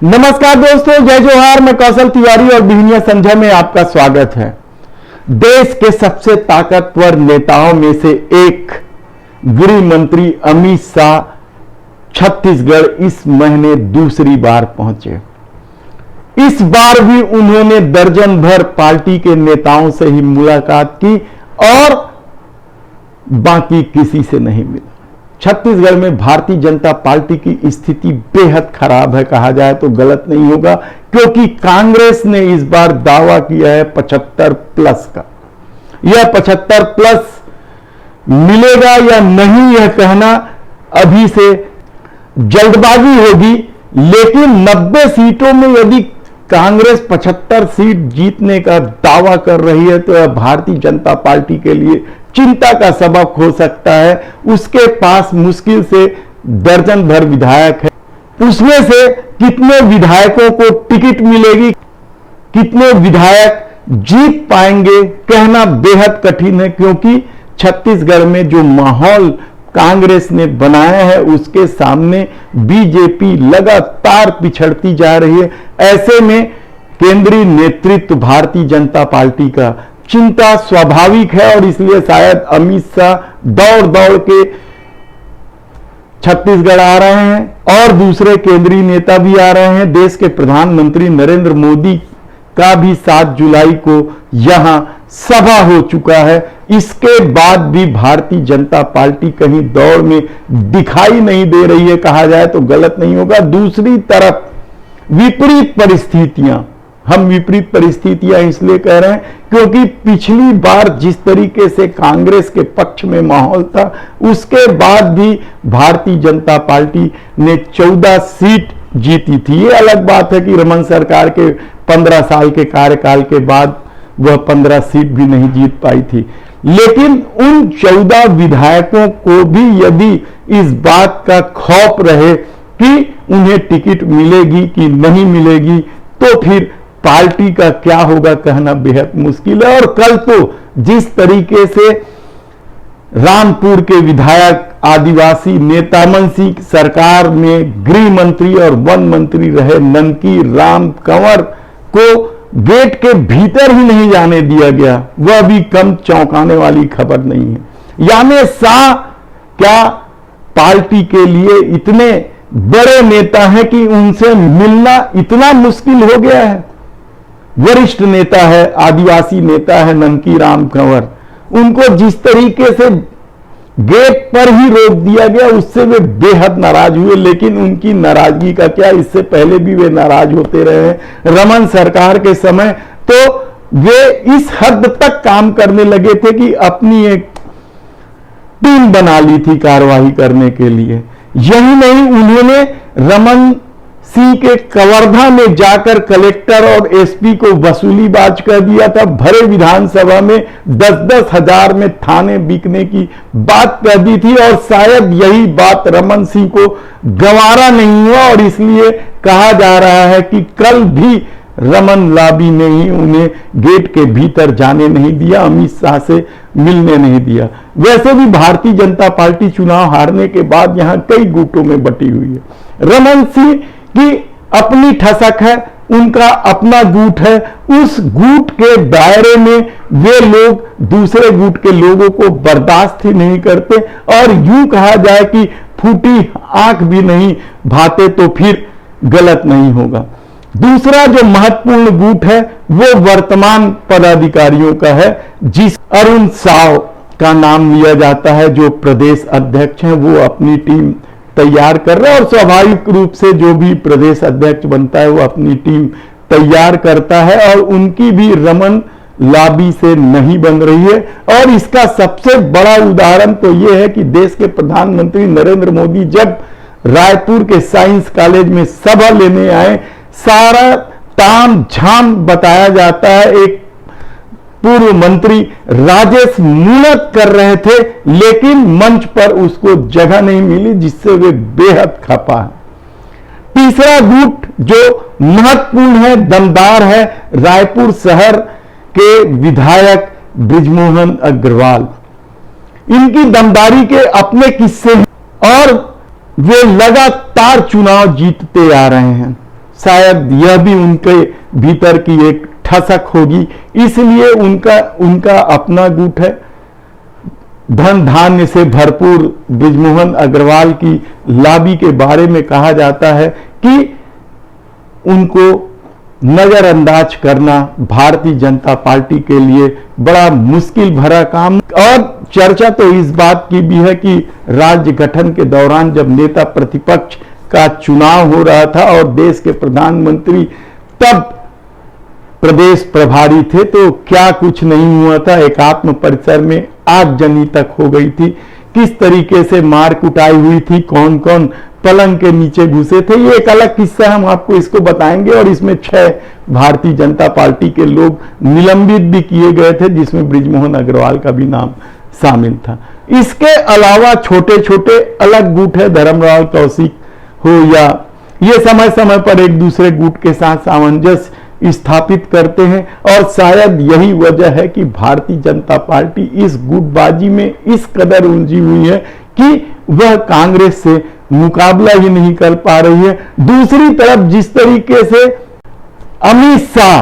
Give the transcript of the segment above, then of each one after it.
नमस्कार दोस्तों, जय जोहार। मैं कौशल तिवारी और बिहनिया संध्या में आपका स्वागत है। देश के सबसे ताकतवर नेताओं में से एक गृह मंत्री अमित शाह छत्तीसगढ़ इस महीने दूसरी बार पहुंचे। इस बार भी उन्होंने दर्जन भर पार्टी के नेताओं से ही मुलाकात की और बाकी किसी से नहीं मिला। छत्तीसगढ़ में भारतीय जनता पार्टी की स्थिति बेहद खराब है, कहा जाए तो गलत नहीं होगा, क्योंकि कांग्रेस ने इस बार दावा किया है 75 प्लस का। यह 75 प्लस मिलेगा या नहीं, यह कहना अभी से जल्दबाजी होगी, लेकिन 90 सीटों में यदि कांग्रेस 75 सीट जीतने का दावा कर रही है तो यह भारतीय जनता पार्टी के लिए चिंता का सबक हो सकता है। उसके पास मुश्किल से दर्जन भर विधायक है, उसमें से कितने विधायकों को टिकट मिलेगी, कितने विधायक जीत पाएंगे, कहना बेहद कठिन है, क्योंकि छत्तीसगढ़ में जो माहौल कांग्रेस ने बनाया है उसके सामने बीजेपी लगातार पिछड़ती जा रही है। ऐसे में केंद्रीय नेतृत्व भारतीय जनता पार्टी का चिंता स्वाभाविक है और इसलिए शायद अमित शाह दौड़ दौड़ के छत्तीसगढ़ आ रहे हैं और दूसरे केंद्रीय नेता भी आ रहे हैं। देश के प्रधानमंत्री नरेंद्र मोदी का भी 7 जुलाई को यहां सभा हो चुका है। इसके बाद भी भारतीय जनता पार्टी कहीं दौड़ में दिखाई नहीं दे रही है, कहा जाए तो गलत नहीं होगा। दूसरी तरफ विपरीत परिस्थितियां, हम विपरीत परिस्थितियां इसलिए कह रहे हैं क्योंकि पिछली बार जिस तरीके से कांग्रेस के पक्ष में माहौल था, उसके बाद भी भारतीय जनता पार्टी ने 14 सीट जीती थी। ये अलग बात है कि रमन सरकार के 15 साल के कार्यकाल के बाद वह 15 सीट भी नहीं जीत पाई थी, लेकिन उन 14 विधायकों को भी यदि इस बात का खौफ रहे कि उन्हें टिकट मिलेगी कि नहीं मिलेगी, तो फिर पार्टी का क्या होगा कहना बेहद मुश्किल है। और कल तो जिस तरीके से रामपुर के विधायक आदिवासी नेता मनसी सरकार में गृह मंत्री और वन मंत्री रहे ननकी राम कंवर को गेट के भीतर ही नहीं जाने दिया गया, वह भी कम चौंकाने वाली खबर नहीं है। यानी शाह क्या पार्टी के लिए इतने बड़े नेता हैं कि उनसे मिलना इतना मुश्किल हो गया है। वरिष्ठ नेता है, आदिवासी नेता है ननकी राम कंवर, उनको जिस तरीके से गेट पर ही रोक दिया गया उससे वे बेहद नाराज हुए। लेकिन उनकी नाराजगी का क्या, इससे पहले भी वे नाराज होते रहे हैं। रमन सरकार के समय तो वे इस हद तक काम करने लगे थे कि अपनी एक टीम बना ली थी कार्रवाई करने के लिए। यही नहीं, उन्होंने रमन सिंह के कवर्धा में जाकर कलेक्टर और एसपी को वसूलीबाज कर दिया था। भरे विधानसभा में 10-10 हजार में थाने बिकने की बात कह दी थी और शायद यही बात रमन सिंह को गंवारा नहीं हुआ और इसलिए कहा जा रहा है कि कल भी रमन लाबी ने ही उन्हें गेट के भीतर जाने नहीं दिया, अमित शाह से मिलने नहीं दिया। वैसे भी भारतीय जनता पार्टी चुनाव हारने के बाद यहां कई गुटों में बटी हुई है। रमन सिंह की अपनी ठसक है, उनका अपना गुट है, उस गुट के दायरे में वे लोग दूसरे गुट के लोगों को बर्दाश्त ही नहीं करते और यूं कहा जाए कि फूटी आंख भी नहीं भाते तो फिर गलत नहीं होगा। दूसरा जो महत्वपूर्ण गुट है वो वर्तमान पदाधिकारियों का है, जिस अरुण साव का नाम लिया जाता है, जो प्रदेश अध्यक्ष हैं, वो अपनी टीम तैयार कर रहे हैं और स्वाभाविक रूप से जो भी प्रदेश अध्यक्ष बनता है वो अपनी टीम तैयार करता है और उनकी भी रमन लाबी से नहीं बन रही है। और इसका सबसे बड़ा उदाहरण तो यह है कि देश के प्रधानमंत्री नरेंद्र मोदी जब रायपुर के साइंस कॉलेज में सभा लेने आए, सारा ताम झाम बताया जाता है। एक पूर्व मंत्री राजेश मूणत कर रहे थे, लेकिन मंच पर उसको जगह नहीं मिली, जिससे वे बेहद खपा है। तीसरा गुट जो महत्वपूर्ण है, दमदार है, रायपुर शहर के विधायक बृजमोहन अग्रवाल। इनकी दमदारी के अपने किस्से हैं और वे लगातार चुनाव जीतते आ रहे हैं। शायद यह भी उनके भीतर की एक ठसक होगी, इसलिए उनका अपना गुट है। धन धान्य से भरपूर बृजमोहन अग्रवाल की लॉबी के बारे में कहा जाता है कि उनको नजरअंदाज करना भारतीय जनता पार्टी के लिए बड़ा मुश्किल भरा काम। और चर्चा तो इस बात की भी है कि राज्य गठन के दौरान जब नेता प्रतिपक्ष का चुनाव हो रहा था और देश के प्रधानमंत्री तब प्रदेश प्रभारी थे, तो क्या कुछ नहीं हुआ था। एक आत्म परिसर में आगजनी तक हो गई थी, किस तरीके से मार कुटाई हुई थी, कौन कौन पलंग के नीचे घुसे थे, ये एक अलग किस्सा हम आपको इसको बताएंगे। और इसमें 6 भारतीय जनता पार्टी के लोग निलंबित भी किए गए थे, जिसमें बृजमोहन अग्रवाल का भी नाम शामिल था। इसके अलावा छोटे छोटे अलग गुट है, धर्मलाल कौशिक हो या ये समय समय पर एक दूसरे गुट के साथ सामंजस्य स्थापित करते हैं। और शायद यही वजह है कि भारतीय जनता पार्टी इस गुटबाजी में इस कदर उलझी हुई है कि वह कांग्रेस से मुकाबला ही नहीं कर पा रही है। दूसरी तरफ जिस तरीके से अमित शाह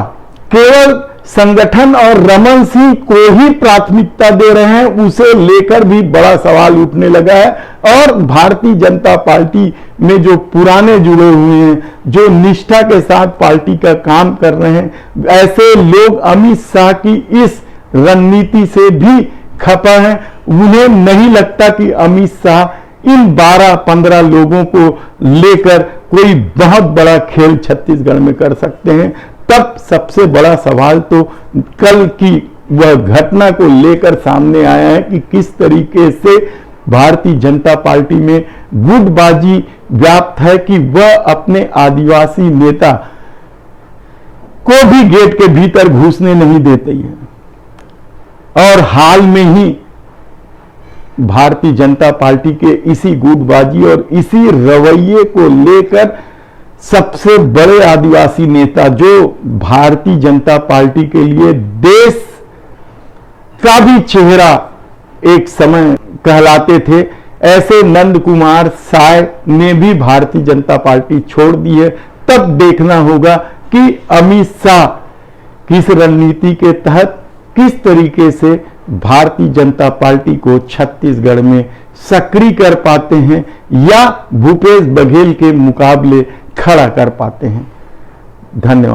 केवल संगठन और रमन सिंह को ही प्राथमिकता दे रहे हैं, उसे लेकर भी बड़ा सवाल उठने लगा है। और भारतीय जनता पार्टी में जो पुराने जुड़े हुए हैं, जो निष्ठा के साथ पार्टी का काम कर रहे हैं, ऐसे लोग अमित शाह की इस रणनीति से भी खफा हैं। उन्हें नहीं लगता कि अमित शाह इन 12-15 लोगों को लेकर कोई बहुत बड़ा खेल छत्तीसगढ़ में कर सकते हैं। तब सबसे बड़ा सवाल तो कल की वह घटना को लेकर सामने आया है कि किस तरीके से भारतीय जनता पार्टी में गुटबाजी व्याप्त है कि वह अपने आदिवासी नेता को भी गेट के भीतर घुसने नहीं देते हैं। और हाल में ही भारतीय जनता पार्टी के इसी गुटबाजी और इसी रवैये को लेकर सबसे बड़े आदिवासी नेता जो भारतीय जनता पार्टी के लिए देश का भी चेहरा एक समय कहलाते थे, ऐसे नंद कुमार साय ने भी भारतीय जनता पार्टी छोड़ दी है। तब देखना होगा कि अमित शाह किस रणनीति के तहत किस तरीके से भारतीय जनता पार्टी को छत्तीसगढ़ में सक्रिय कर पाते हैं या भूपेश बघेल के मुकाबले खड़ा कर पाते हैं। धन्यवाद।